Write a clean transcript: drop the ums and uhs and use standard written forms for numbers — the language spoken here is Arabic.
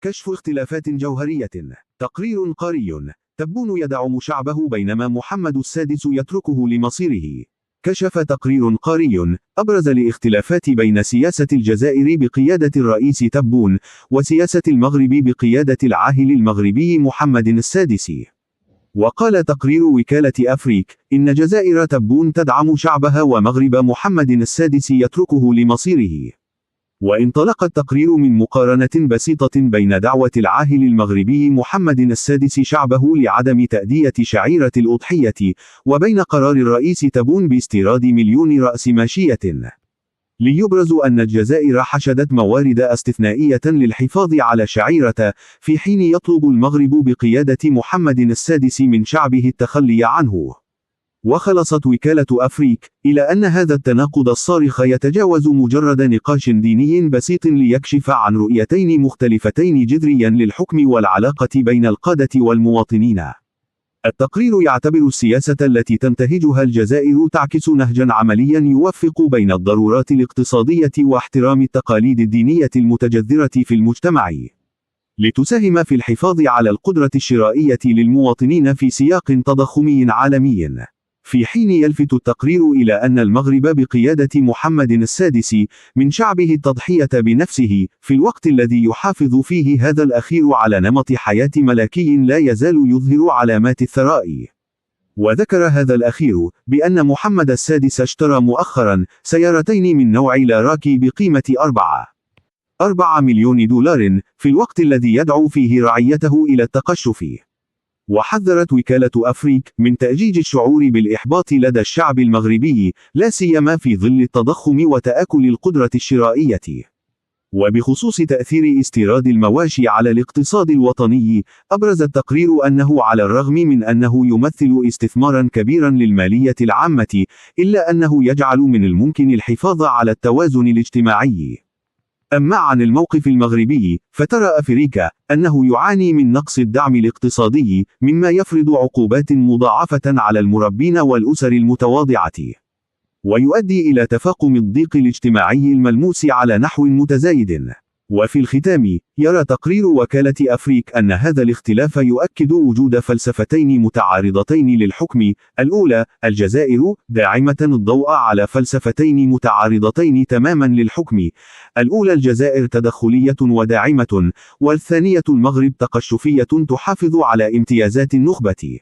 كشف اختلافات جوهرية. تقرير قاري. تبون يدعم شعبه بينما محمد السادس يتركه لمصيره. كشف تقرير قاري أبرز الاختلافات بين سياسة الجزائر بقيادة الرئيس تبون وسياسة المغرب بقيادة العاهل المغربي محمد السادس. وقال تقرير وكالة أفريك إن جزائر تبون تدعم شعبها ومغرب محمد السادس يتركه لمصيره. وانطلق التقرير من مقارنة بسيطة بين دعوة العاهل المغربي محمد السادس شعبه لعدم تأدية شعيرة الأضحية وبين قرار الرئيس تبون باستيراد 1,000,000 رأس ماشية. ليبرز أن الجزائر حشدت موارد استثنائية للحفاظ على شعيرة، في حين يطلب المغرب بقيادة محمد السادس من شعبه التخلي عنه. وخلصت وكالة أفريك إلى أن هذا التناقض الصارخ يتجاوز مجرد نقاش ديني بسيط ليكشف عن رؤيتين مختلفتين جذريا للحكم والعلاقة بين القادة والمواطنين. التقرير يعتبر السياسة التي تنتهجها الجزائر تعكس نهجا عمليا يوفق بين الضرورات الاقتصادية واحترام التقاليد الدينية المتجذرة في المجتمع، لتساهم في الحفاظ على القدرة الشرائية للمواطنين في سياق تضخمي عالمي. في حين يلفت التقرير إلى أن المغرب بقيادة محمد السادس من شعبه التضحية بنفسه، في الوقت الذي يحافظ فيه هذا الأخير على نمط حياة ملكي لا يزال يظهر علامات الثراء. وذكر هذا الأخير بأن محمد السادس اشترى مؤخرا سيارتين من نوع لاراكي بقيمة 4 مليون دولار، في الوقت الذي يدعو فيه رعيته إلى التقشف. وحذرت وكالة أفريك من تأجيج الشعور بالإحباط لدى الشعب المغربي، لا سيما في ظل التضخم وتآكل القدرة الشرائية. وبخصوص تأثير استيراد المواشي على الاقتصاد الوطني، أبرز التقرير أنه على الرغم من أنه يمثل استثمارا كبيرا للمالية العامة، إلا أنه يجعل من الممكن الحفاظ على التوازن الاجتماعي. أما عن الموقف المغربي، فترى أفريكا أنه يعاني من نقص الدعم الاقتصادي، مما يفرض عقوبات مضاعفة على المربين والأسر المتواضعة، ويؤدي إلى تفاقم الضيق الاجتماعي الملموس على نحو متزايد. وفي الختام، يرى تقرير وكالة أفريك أن هذا الاختلاف يؤكد وجود فلسفتين متعارضتين للحكم. الأولى، الجزائر داعمة الضوء على فلسفتين متعارضتين تماما للحكم. الأولى الجزائر تدخلية وداعمة، والثانية المغرب تقشفية تحافظ على امتيازات النخبة.